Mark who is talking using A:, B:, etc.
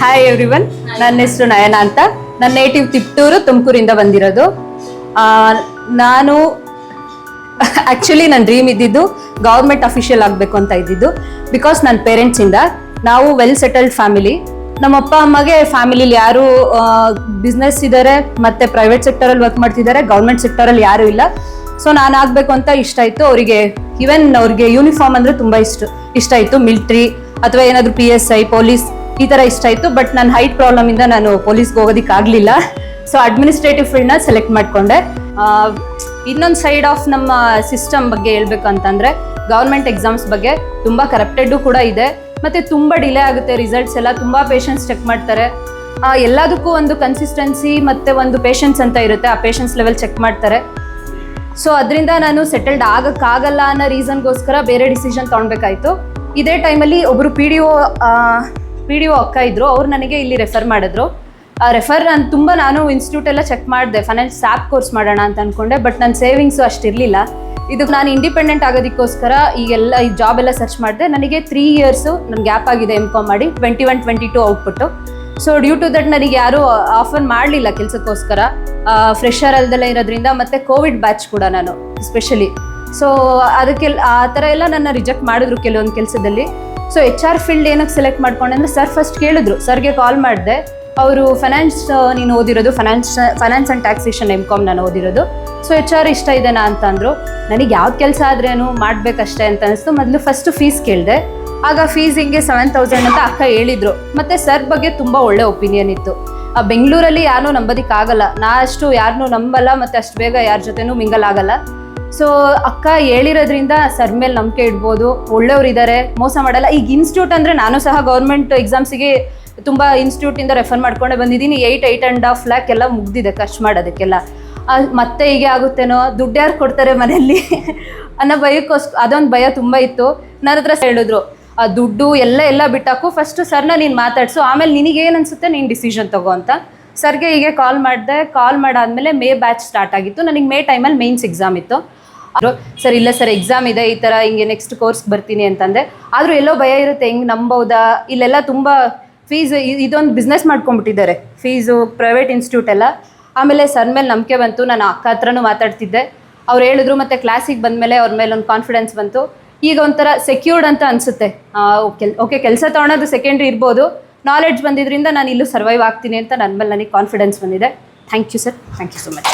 A: Hi everyone, ನನ್ನ ಹೆಸರು ನಯನ ಅಂತ. ನನ್ನ ನೇಟಿವ್ ತಿಪ್ಟೂರು, ತುಮಕೂರಿಂದ ಬಂದಿರೋದು. ನಾನು ಆಕ್ಚುಲಿ ನನ್ನ ಡ್ರೀಮ್ ಇದ್ದಿದ್ದು ಗೌರ್ಮೆಂಟ್ ಅಫಿಷಿಯಲ್ ಆಗಬೇಕು ಅಂತ ಇದ್ದಿದ್ದು. ಬಿಕಾಸ್ ನನ್ನ ಪೇರೆಂಟ್ಸಿಂದ ನಾವು ವೆಲ್ ಸೆಟಲ್ಡ್ ಫ್ಯಾಮಿಲಿ. ನಮ್ಮ ಅಪ್ಪ ಅಮ್ಮಗೆ ಫ್ಯಾಮಿಲಿಲಿ ಯಾರು ಬಿಸ್ನೆಸ್ ಇದ್ದಾರೆ, ಮತ್ತೆ ಪ್ರೈವೇಟ್ ಸೆಕ್ಟರಲ್ಲಿ ವರ್ಕ್ ಮಾಡ್ತಿದ್ದಾರೆ, ಗೌರ್ಮೆಂಟ್ ಸೆಕ್ಟರಲ್ಲಿ ಯಾರು ಇಲ್ಲ. ಸೊ ನಾನು ಆಗಬೇಕು ಅಂತ ಇಷ್ಟ ಆಯಿತು ಅವರಿಗೆ. ಈವನ್ ಅವ್ರಿಗೆ ಯೂನಿಫಾರ್ಮ್ ಅಂದರೆ ತುಂಬ ಇಷ್ಟ ಆಯಿತು. ಮಿಲ್ಟ್ರಿ ಅಥವಾ ಏನಾದರೂ PSI, ಪೊಲೀಸ್ ಈ ಥರ ಇಷ್ಟ ಆಯಿತು. ಬಟ್ ನನ್ನ ಹೈಟ್ ಪ್ರಾಬ್ಲಮಿಂದ ನಾನು ಪೊಲೀಸ್ಗೆ ಹೋಗೋದಕ್ಕಾಗಲಿಲ್ಲ. ಸೊ ಅಡ್ಮಿನಿಸ್ಟ್ರೇಟಿವ್ ಫೀಲ್ಡ್ನ ಸೆಲೆಕ್ಟ್ ಮಾಡಿಕೊಂಡೆ. ಇನ್ನೊಂದು ಸೈಡ್ ಆಫ್ ನಮ್ಮ ಸಿಸ್ಟಮ್ ಬಗ್ಗೆ ಹೇಳ್ಬೇಕು ಅಂತಂದರೆ, ಗೌರ್ಮೆಂಟ್ ಎಕ್ಸಾಮ್ಸ್ ಬಗ್ಗೆ ತುಂಬ ಕರಪ್ಟೆಡ್ಡು ಕೂಡ ಇದೆ. ಮತ್ತು ತುಂಬ ಡಿಲೇ ಆಗುತ್ತೆ ರಿಸಲ್ಟ್ಸ್ ಎಲ್ಲ. ತುಂಬ ಪೇಷನ್ಸ್ ಚೆಕ್ ಮಾಡ್ತಾರೆ. ಎಲ್ಲದಕ್ಕೂ ಒಂದು ಕನ್ಸಿಸ್ಟೆನ್ಸಿ ಮತ್ತು ಒಂದು ಪೇಷನ್ಸ್ ಅಂತ ಇರುತ್ತೆ. ಆ ಪೇಷನ್ಸ್ ಲೆವೆಲ್ ಚೆಕ್ ಮಾಡ್ತಾರೆ. ಸೊ ಅದರಿಂದ ನಾನು ಸೆಟಲ್ಡ್ ಆಗೋಕ್ಕಾಗಲ್ಲ ಅನ್ನೋ ರೀಸನ್ಗೋಸ್ಕರ ಬೇರೆ ಡಿಸಿಷನ್ ತೊಗೊಳ್ಬೇಕಾಯ್ತು. ಇದೇ ಟೈಮಲ್ಲಿ ಒಬ್ಬರು ಪಿ ಡಿ ಒ ಅಕ್ಕ ಇದ್ದರು. ಅವ್ರು ನನಗೆ ಇಲ್ಲಿ ರೆಫರ್ ಮಾಡಿದ್ರು. ನಾನು ಇನ್ಸ್ಟಿಟ್ಯೂಟ್ ಎಲ್ಲ ಚೆಕ್ ಮಾಡಿದೆ, ಫೈನಾನ್ಸ್ ಆ್ಯಪ್ ಕೋರ್ಸ್ ಮಾಡೋಣ ಅಂತ ಅಂದ್ಕೊಂಡೆ. ಬಟ್ ನನ್ನ ಸೇವಿಂಗ್ಸು ಅಷ್ಟಿರಲಿಲ್ಲ. ಇದಕ್ಕೆ ನಾನು ಇಂಡಿಪೆಂಡೆಂಟ್ ಆಗೋದಕ್ಕೋಸ್ಕರ ಈ ಜಾಬ್ ಎಲ್ಲ ಸರ್ಚ್ ಮಾಡಿದೆ. ನನಗೆ 3 ಇಯರ್ಸು ನನ್ನ ಗ್ಯಾಪ್ ಆಗಿದೆ M.Com ಮಾಡಿ 21-22 output. So due to that ನನಗೆ ಯಾರೂ ಆಫರ್ ಮಾಡಲಿಲ್ಲ ಕೆಲಸಕ್ಕೋಸ್ಕರ, ಫ್ರೆಶರ್ ಅಲ್ದೆಲ್ಲ ಇರೋದ್ರಿಂದ. ಮತ್ತು ಕೋವಿಡ್ ಬ್ಯಾಚ್ ಕೂಡ ನಾನು ಸ್ಪೆಷಲಿ. ಸೊ ಅದಕ್ಕೆ ಆ ಥರ ಎಲ್ಲ ನನ್ನ ರಿಜೆಕ್ಟ್ ಮಾಡಿದ್ರು ಕೆಲವೊಂದು ಕೆಲಸದಲ್ಲಿ. ಸೊ HR ಫೀಲ್ಡ್ ಏನಕ್ಕೆ ಸೆಲೆಕ್ಟ್ ಮಾಡ್ಕೊಂಡೆ ಅಂದರೆ, ಸರ್ ಫಸ್ಟ್ ಕೇಳಿದ್ರು. ಸರ್ಗೆ ಕಾಲ್ ಮಾಡಿದೆ. ಅವರು ಫೈನಾನ್ಸ್ ನೀನು ಓದಿರೋದು, ಫೈನಾನ್ಸ್ ಆ್ಯಂಡ್ ಟ್ಯಾಕ್ಸೇಷನ್ M.Com ನಾನು ಓದಿರೋದು. ಸೊ HR ಇಷ್ಟ ಇದೆನಾ ಅಂತ ಅಂದರು. ನನಗೆ ಯಾವ್ದು ಕೆಲಸ ಆದ್ರೇನು ಮಾಡಬೇಕಷ್ಟೇ ಅಂತ ಅನಿಸ್ತು. ಮೊದಲು ಫಸ್ಟು ಫೀಸ್ ಕೇಳಿದೆ. ಆಗ ಫೀಸ್ ಹಿಂಗೆ 7,000 ಅಂತ ಅಕ್ಕ ಹೇಳಿದರು. ಮತ್ತು ಸರ್ ಬಗ್ಗೆ ತುಂಬ ಒಳ್ಳೆ ಒಪಿನಿಯನ್ ಇತ್ತು. ಬೆಂಗಳೂರಲ್ಲಿ ಯಾರನ್ನೂ ನಂಬೋದಕ್ಕಾಗಲ್ಲ. ನಾ ಅಷ್ಟು ಯಾರನ್ನೂ ನಂಬಲ್ಲ, ಮತ್ತು ಅಷ್ಟು ಬೇಗ ಯಾರ ಜೊತೆನೂ ಮಿಂಗಲ್ ಆಗಲ್ಲ. ಸೊ ಅಕ್ಕ ಹೇಳಿರೋದ್ರಿಂದ ಸರ್ ಮೇಲೆ ನಂಬಿಕೆ ಇಡ್ಬೋದು. ಒಳ್ಳೆಯವರಿದ್ದಾರೆ, ಮೋಸ ಮಾಡಲ್ಲ. ಈಗ ಇನ್ಸ್ಟಿಟ್ಯೂಟ್ ಅಂದರೆ ನಾನು ಸಹ ಗೌರ್ಮೆಂಟ್ ಎಕ್ಸಾಮ್ಸಿಗೆ ತುಂಬ ಇನ್ಸ್ಟಿಟ್ಯೂಟಿಂದ ರೆಫರ್ ಮಾಡ್ಕೊಂಡೆ ಬಂದಿದ್ದೀನಿ. 8.5 lakh ಎಲ್ಲ ಮುಗ್ದಿದೆ ಖರ್ಚು ಮಾಡೋದಕ್ಕೆಲ್ಲ. ಮತ್ತೆ ಹೀಗೆ ಆಗುತ್ತೇನೋ, ದುಡ್ಡು ಯಾರು ಕೊಡ್ತಾರೆ ಮನೆಯಲ್ಲಿ ಅನ್ನೋ ಅದೊಂದು ಭಯ ತುಂಬ ಇತ್ತು. ನನ್ನ ಹತ್ರ ಹೇಳಿದ್ರು, ಆ ದುಡ್ಡು ಎಲ್ಲ ಬಿಟ್ಟಾಕು, ಫಸ್ಟು ಸರ್ನ ನೀನು ಮಾತಾಡ್ಸು, ಆಮೇಲೆ ನಿನಗೇನು ಅನಿಸುತ್ತೆ ನೀನು ಡಿಸಿಷನ್ ತಗೋ ಅಂತ. ಸರ್ಗೆ ಹೀಗೆ ಕಾಲ್ ಮಾಡಿದೆ. ಕಾಲ್ ಮಾಡಾದ್ಮೇಲೆ ಮೇ ಬ್ಯಾಚ್ ಸ್ಟಾರ್ಟ್ ಆಗಿತ್ತು. ನನಗೆ ಮೇ ಟೈಮಲ್ಲಿ ಮೇನ್ಸ್ ಎಕ್ಸಾಮ್ ಇತ್ತು. ಸರ್ ಇಲ್ಲ ಸರ್ ಎಕ್ಸಾಮ್ ಇದೆ, ಈ ಥರ ಹಿಂಗೆ ನೆಕ್ಸ್ಟ್ ಕೋರ್ಸ್ ಬರ್ತೀನಿ ಅಂತಂದೆ. ಆದರೂ ಎಲ್ಲೋ ಭಯ ಇರುತ್ತೆ, ಹೆಂಗೆ ನಂಬೋದಾ, ಇಲ್ಲೆಲ್ಲ ತುಂಬ ಫೀಸ್, ಇದೊಂದು ಬಿಸ್ನೆಸ್ ಮಾಡ್ಕೊಂಡ್ಬಿಟ್ಟಿದ್ದಾರೆ ಫೀಸು, ಪ್ರೈವೇಟ್ ಇನ್ಸ್ಟಿಟ್ಯೂಟ್ ಎಲ್ಲ. ಆಮೇಲೆ ಸರ್ ಮೇಲೆ ನಂಬಿಕೆ ಬಂತು. ನಾನು ಅಕ್ಕ ಹತ್ರನೂ ಮಾತಾಡ್ತಿದ್ದೆ. ಅವ್ರು ಹೇಳಿದ್ರು. ಮತ್ತು ಕ್ಲಾಸಿಗೆ ಬಂದಮೇಲೆ ಅವ್ರ ಮೇಲೆ ಒಂದು ಕಾನ್ಫಿಡೆನ್ಸ್ ಬಂತು. ಈಗ ಒಂಥರ ಸೆಕ್ಯೂರ್ಡ್ ಅಂತ ಅನಿಸುತ್ತೆ. ಓಕೆ ಕೆಲಸ ತೊಗೊಳೋದು ಸೆಕೆಂಡ್ರಿ ಇರ್ಬೋದು, ನಾಲೆಡ್ಜ್ ಬಂದಿದ್ದರಿಂದ ನಾನು ಇಲ್ಲೂ ಸರ್ವೈವ್ ಆಗ್ತೀನಿ ಅಂತ ನನ್ನ ಮೇಲೆ ನನಗೆ ಕಾನ್ಫಿಡೆನ್ಸ್ ಬಂದಿದೆ. Thank you sir, thank you so much.